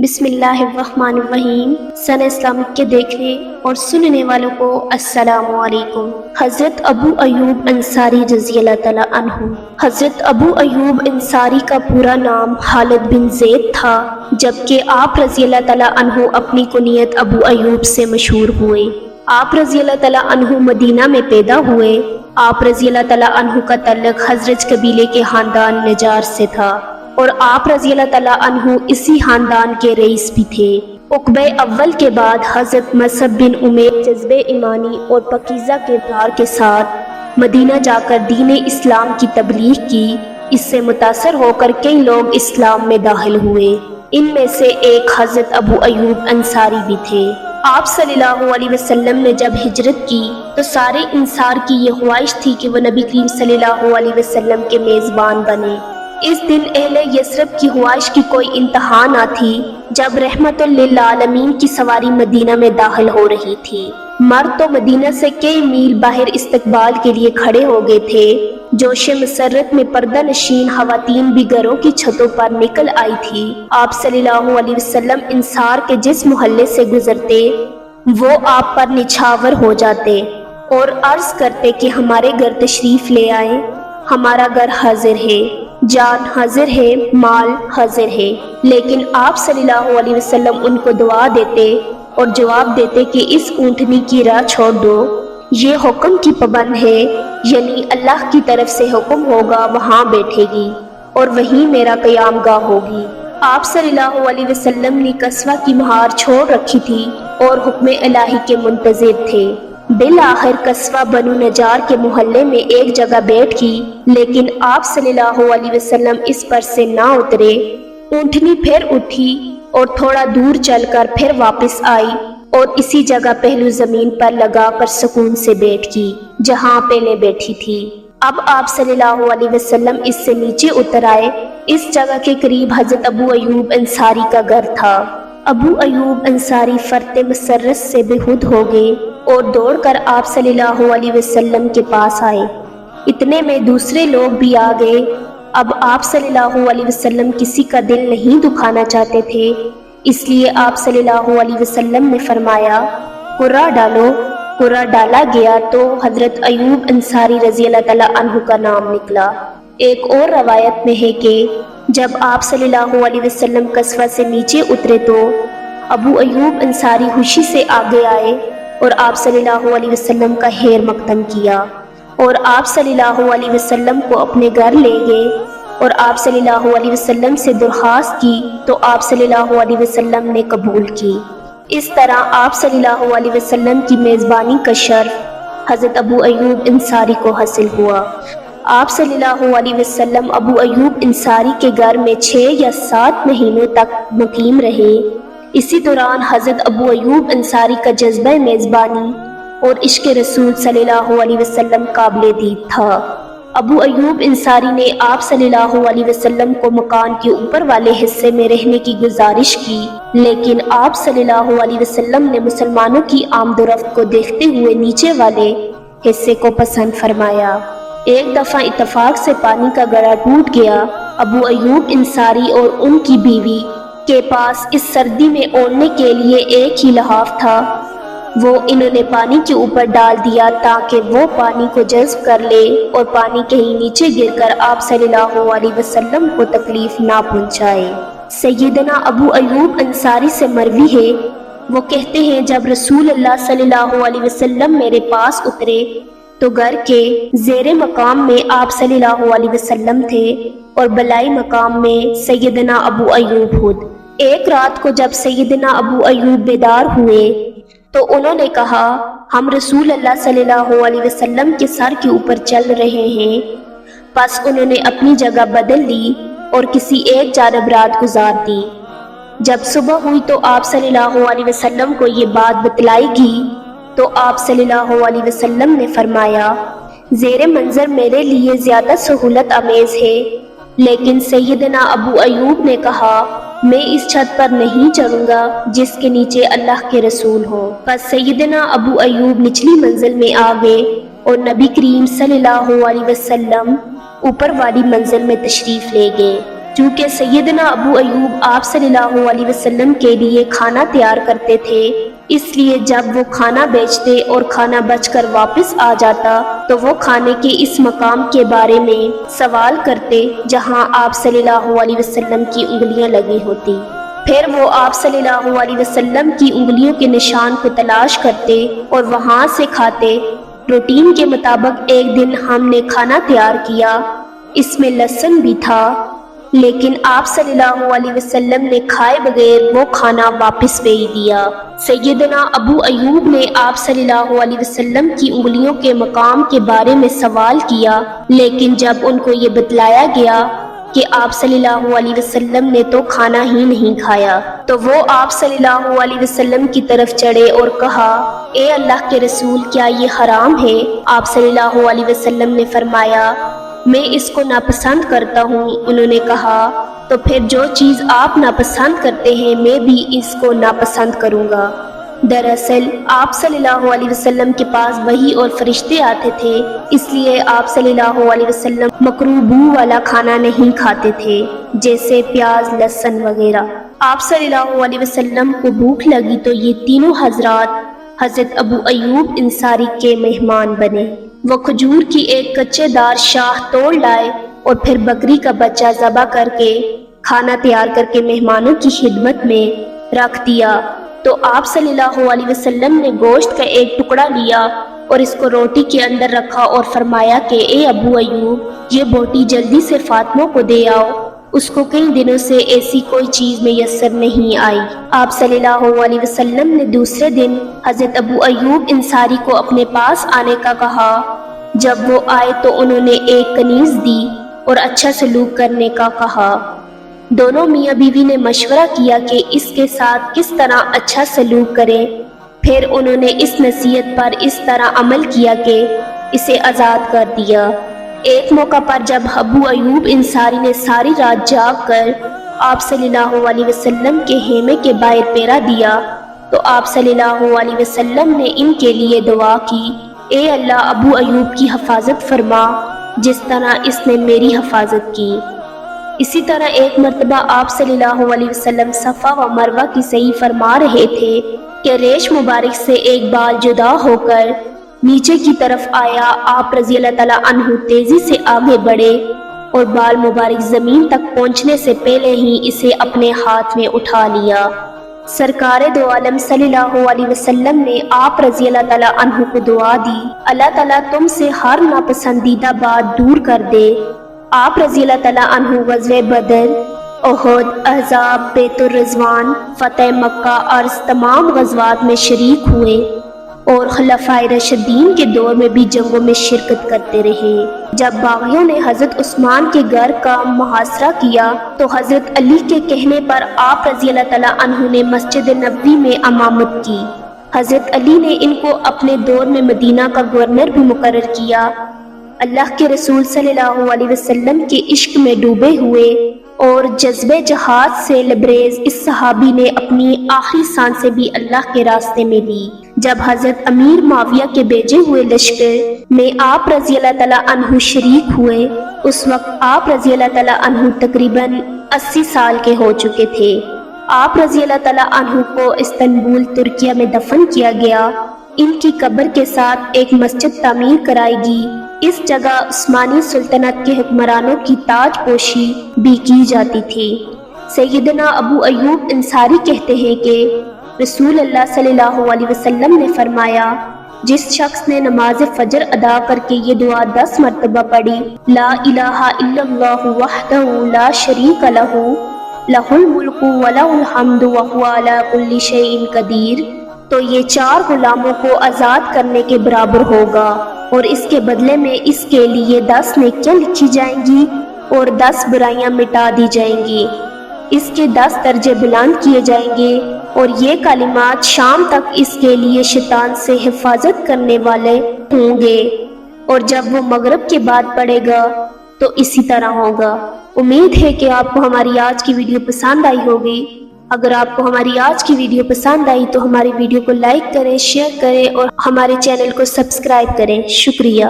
بسم اللہ الرحمن الرحیم۔ سن اسلامک کے دیکھنے اور سننے والوں کو السلام علیکم۔ حضرت ابو ایوب انصاری رضی اللہ تعالیٰ عنہ۔ حضرت ابو ایوب انصاری کا پورا نام خالد بن زید تھا، جبکہ آپ رضی اللہ تعالیٰ عنہ اپنی کنیت ابو ایوب سے مشہور ہوئے۔ آپ رضی اللہ تعالیٰ عنہ مدینہ میں پیدا ہوئے۔ آپ رضی اللہ تعالیٰ عنہ کا تعلق خزرج قبیلے کے خاندان نجار سے تھا، اور آپ رضی اللہ تعالیٰ عنہ اسی خاندان کے رئیس بھی تھے۔ عقبہ اول کے بعد حضرت مصعب بن عمیر جذبہ ایمانی اور پاکیزہ کردار کے ساتھ مدینہ جا کر دین اسلام کی تبلیغ کی۔ اس سے متاثر ہو کر کئی لوگ اسلام میں داخل ہوئے۔ ان میں سے ایک حضرت ابو ایوب انصاری بھی تھے۔ آپ صلی اللہ علیہ وسلم نے جب ہجرت کی تو سارے انصار کی یہ خواہش تھی کہ وہ نبی کریم صلی اللہ علیہ وسلم کے میزبان بنے۔ اس دن اہل یثرب کی خواہش کی کوئی انتہا نہ تھی، جب رحمت للعالمین کی سواری مدینہ میں داخل ہو رہی تھی۔ مرد تو مدینہ سے کئی میل باہر استقبال کے لیے کھڑے ہو گئے تھے۔ جوش مسرت میں پردہ نشین خواتین بھی گھروں کی چھتوں پر نکل آئی تھی۔ آپ صلی اللہ علیہ وسلم انصار کے جس محلے سے گزرتے وہ آپ پر نچھاور ہو جاتے اور عرض کرتے کہ ہمارے گھر تشریف لے آئیں، ہمارا گھر حاضر ہے، جان حاضر ہے، مال حاضر ہے۔ لیکن آپ صلی اللہ علیہ وسلم ان کو دعا دیتے اور جواب دیتے کہ اس اونٹنی کی راہ چھوڑ دو، یہ حکم کی پابند ہے، یعنی اللہ کی طرف سے حکم ہوگا وہاں بیٹھے گی اور وہیں میرا قیام گاہ ہوگی۔ آپ صلی اللہ علیہ وسلم نے قصوہ کی مہار چھوڑ رکھی تھی اور حکم الہی کے منتظر تھے۔ بالآخر قصوہ بنو نجار کے محلے میں ایک جگہ بیٹھ کی، لیکن آپ صلی اللہ علیہ وسلم اس پر سے نہ اترے۔ اونٹنی پھر اٹھی اور تھوڑا دور چل کر پھر واپس آئی اور اسی جگہ پہلو زمین پر لگا کر سکون سے بیٹھ کی جہاں پہلے بیٹھی تھی۔ اب آپ صلی اللہ علیہ وسلم اس سے نیچے اتر آئے۔ اس جگہ کے قریب حضرت ابو ایوب انصاری کا گھر تھا۔ ابو ایوب انصاری فرط مسرت سے بےخود ہو گئے اور دوڑ کر آپ صلی اللہ علیہ وسلم کے پاس آئے۔ اتنے میں دوسرے لوگ بھی آ گئے۔ اب آپ صلی اللہ علیہ وسلم کسی کا دل نہیں دکھانا چاہتے تھے، اس لیے آپ صلی اللہ علیہ وسلم نے فرمایا قرہ ڈالو۔ قرہ ڈالا گیا تو حضرت ایوب انصاری رضی اللہ تعالیٰ عنہ کا نام نکلا۔ ایک اور روایت میں ہے کہ جب آپ صلی اللہ علیہ وسلم قصوہ سے نیچے اترے تو ابو ایوب انصاری خوشی سے آگے آئے اور آپ صلی اللہ علیہ وسلم کا خیر مقدم کیا، اور آپ صلی اللہ علیہ وسلم کو اپنے گھر لے گئے اور آپ صلی اللہ علیہ وسلم سے درخواست کی تو آپ صلی اللہ علیہ وسلم نے قبول کی۔ اس طرح آپ صلی اللہ علیہ وسلم کی میزبانی کا شرف حضرت ابو ایوب انصاری کو حاصل ہوا۔ آپ صلی اللہ علیہ وسلم ابو ایوب انصاری کے گھر میں 6 یا 7 مہینوں تک مقیم رہے۔ اسی دوران حضرت ابو ایوب انصاری کا جذبہ میزبانی اور عشق رسول صلی اللہ علیہ وسلم قابل دید تھا۔ ابو ایوب انصاری نے آپ صلی اللہ علیہ وسلم کو مکان کے اوپر والے حصے میں رہنے کی گزارش کی، لیکن آپ صلی اللہ علیہ وسلم نے مسلمانوں کی آمد و رفت کو دیکھتے ہوئے نیچے والے حصے کو پسند فرمایا۔ ایک دفعہ اتفاق سے پانی کا گڑھا ٹوٹ گیا۔ ابو ایوب انصاری اور ان کی بیوی کے پاس اس سردی میں اوڑھنے کے لیے ایک ہی لحاف تھا، وہ انہوں نے پانی کے اوپر ڈال دیا تاکہ وہ پانی کو جذب کر لے اور پانی کہیں نیچے گر کر آپ صلی اللہ علیہ وسلم کو تکلیف نہ پہنچائے۔ سیدنا ابو ایوب انصاری سے مروی ہے، وہ کہتے ہیں جب رسول اللہ صلی اللہ علیہ وسلم میرے پاس اترے تو گھر کے زیر مقام میں آپ صلی اللہ علیہ وسلم تھے اور بلائی مقام میں سیدنا ابو ایوب خود۔ ایک رات کو جب سیدنا ابو ایوب بیدار ہوئے تو انہوں نے کہا ہم رسول اللہ صلی اللہ علیہ وسلم کے سر کے اوپر چل رہے ہیں۔ پس انہوں نے اپنی جگہ بدل لی اور کسی ایک جانب رات گزار دی۔ جب صبح ہوئی تو آپ صلی اللہ علیہ وسلم کو یہ بات بتلائی گئی تو آپ صلی اللہ علیہ وسلم نے فرمایا زیر منظر میرے لیے زیادہ سہولت آمیز ہے، لیکن سیدنا ابو ایوب نے کہا میں اس چھت پر نہیں چڑھوں گا جس کے نیچے اللہ کے رسول ہوں۔ پس سیدنا ابو ایوب نچلی منزل میں آ گئے اور نبی کریم صلی اللہ علیہ وسلم اوپر والی منزل میں تشریف لے گئے۔ چونکہ سیدنا ابو ایوب آپ صلی اللہ علیہ وسلم کے لیے کھانا تیار کرتے تھے، اس لیے جب وہ کھانا بیچتے اور کھانا بچ کر واپس آ جاتا تو وہ کھانے کے اس مقام کے بارے میں سوال کرتے جہاں آپ صلی اللہ علیہ وسلم کی انگلیاں لگی ہوتی۔ پھر وہ آپ صلی اللہ علیہ وسلم کی انگلیوں کے نشان کو تلاش کرتے اور وہاں سے کھاتے۔ روٹین کے مطابق ایک دن ہم نے کھانا تیار کیا، اس میں لہسن بھی تھا، لیکن آپ صلی اللہ علیہ وسلم نے کھائے بغیر وہ کھانا واپس بھیج دیا۔ سیدنا ابو ایوب نے آپ صلی اللہ علیہ وسلم کی انگلیوں کے مقام کے بارے میں سوال کیا، لیکن جب ان کو یہ بتلایا گیا کہ آپ صلی اللہ علیہ وسلم نے تو کھانا ہی نہیں کھایا، تو وہ آپ صلی اللہ علیہ وسلم کی طرف چڑھے اور کہا، اے اللہ کے رسول، کیا یہ حرام ہے؟ آپ صلی اللہ علیہ وسلم نے فرمایا، میں اس کو ناپسند کرتا ہوں۔ انہوں نے کہا، تو پھر جو چیز آپ ناپسند کرتے ہیں میں بھی اس کو ناپسند کروں گا۔ دراصل آپ صلی اللہ علیہ وسلم کے پاس وحی اور فرشتے آتے تھے، اس لیے آپ صلی اللہ علیہ وسلم مکروہ بو والا کھانا نہیں کھاتے تھے، جیسے پیاز، لہسن وغیرہ۔ آپ صلی اللہ علیہ وسلم کو بھوک لگی تو یہ تینوں حضرات حضرت ابو ایوب انصاری کے مہمان بنے۔ وہ کھجور کی ایک کچے دار شاخ توڑ لائے اور پھر بکری کا بچہ ذبح کر کے کھانا تیار کر کے مہمانوں کی خدمت میں رکھ دیا۔ تو آپ صلی اللہ علیہ وسلم نے گوشت کا ایک ٹکڑا لیا اور اس کو روٹی کے اندر رکھا اور فرمایا کہ اے ابو ایوب، یہ بوٹی جلدی سے فاطمہ کو دے آؤ، اس کو کئی دنوں سے ایسی کوئی چیز میسر نہیں آئی۔ آپ صلی اللہ علیہ وسلم نے دوسرے دن حضرت ابو ایوب انصاری کو اپنے پاس آنے کا کہا۔ جب وہ آئے تو انہوں نے ایک کنیز دی اور اچھا سلوک کرنے کا کہا۔ دونوں میاں بیوی نے مشورہ کیا کہ اس کے ساتھ کس طرح اچھا سلوک کریں۔ پھر انہوں نے اس نصیحت پر اس طرح عمل کیا کہ اسے آزاد کر دیا۔ ایک موقع پر جب ابو ایوب انصاری نے ساری رات جاگ کر آپ صلی اللہ علیہ وسلم کے خیمے کے باہر پہرا دیا تو آپ صلی اللہ علیہ وسلم نے ان کے لیے دعا کی، اے اللہ، ابو ایوب کی حفاظت فرما جس طرح اس نے میری حفاظت کی۔ اسی طرح ایک مرتبہ آپ صلی اللہ علیہ وسلم صفا و مروہ کی سعی فرما رہے تھے کہ ریش مبارک سے ایک بال جدا ہو کر نیچے کی طرف آیا۔ آپ رضی اللہ تعالیٰ عنہ تیزی سے آگے بڑھے اور بال مبارک زمین تک پہنچنے سے پہلے ہی اسے اپنے ہاتھ میں اٹھا لیا۔ سرکار دو عالم صلی اللہ علیہ وسلم نے آپ رضی اللہ تعالیٰ عنہ کو دعا دی، اللہ تعالیٰ تم سے ہر ناپسندیدہ بات دور کر دے۔ آپ رضی اللہ تعالیٰ عنہ غزوہ بدر، احد، احزاب، بیت الرضوان، فتح مکہ اور تمام غزوات میں شریک ہوئے اور خلفائے راشدین کے دور میں بھی جنگوں میں شرکت کرتے رہے۔ جب باغیوں نے حضرت عثمان کے گھر کا محاصرہ کیا تو حضرت علی کے کہنے پر آپ رضی اللہ تعالیٰ عنہ نے مسجد نبوی میں امامت کی۔ حضرت علی نے ان کو اپنے دور میں مدینہ کا گورنر بھی مقرر کیا۔ اللہ کے رسول صلی اللہ علیہ وسلم کے عشق میں ڈوبے ہوئے اور جذبہ جہاد سے لبریز اس صحابی نے اپنی آخری سانسیں بھی اللہ کے راستے میں لی۔ جب حضرت امیر معاویہ کے بھیجے ہوئے لشکر میں آپ رضی اللہ تعالیٰ عنہ شریک ہوئے، اس وقت آپ رضی اللہ تعالیٰ عنہ تقریباً 80 سال کے ہو چکے تھے۔ آپ رضی اللہ تعالیٰ عنہ کو استنبول، ترکیہ میں دفن کیا گیا۔ ان کی قبر کے ساتھ ایک مسجد تعمیر کرائی گئی۔ اس جگہ عثمانی سلطنت کے حکمرانوں کی تاج پوشی بھی کی جاتی تھی۔ سیدنا ابو ایوب انصاری کہتے ہیں کہ رسول اللہ صلی اللہ علیہ وسلم نے فرمایا، جس شخص نے نماز فجر ادا کر کے یہ دعا 10 مرتبہ پڑھی، لا الہ الا اللہ وحدہ لا شریک لہ لہ الملک ولہ الحمد وہو علی کل شیء قدیر، تو یہ 4 غلاموں کو آزاد کرنے کے برابر ہوگا اور اس کے بدلے میں اس کے لیے 10 نیکیاں لکھی جائیں گی اور 10 برائیاں مٹا دی جائیں گی۔ اس کے 10 درجے بلند کیے جائیں گے اور یہ کلمات شام تک اس کے لیے شیطان سے حفاظت کرنے والے ہوں گے، اور جب وہ مغرب کے بعد پڑے گا تو اسی طرح ہوگا۔ امید ہے کہ آپ کو ہماری آج کی ویڈیو پسند آئی ہوگی۔ اگر آپ کو ہماری آج کی ویڈیو پسند آئی تو ہماری ویڈیو کو لائک کریں، شیئر کریں اور ہمارے چینل کو سبسکرائب کریں۔ شکریہ۔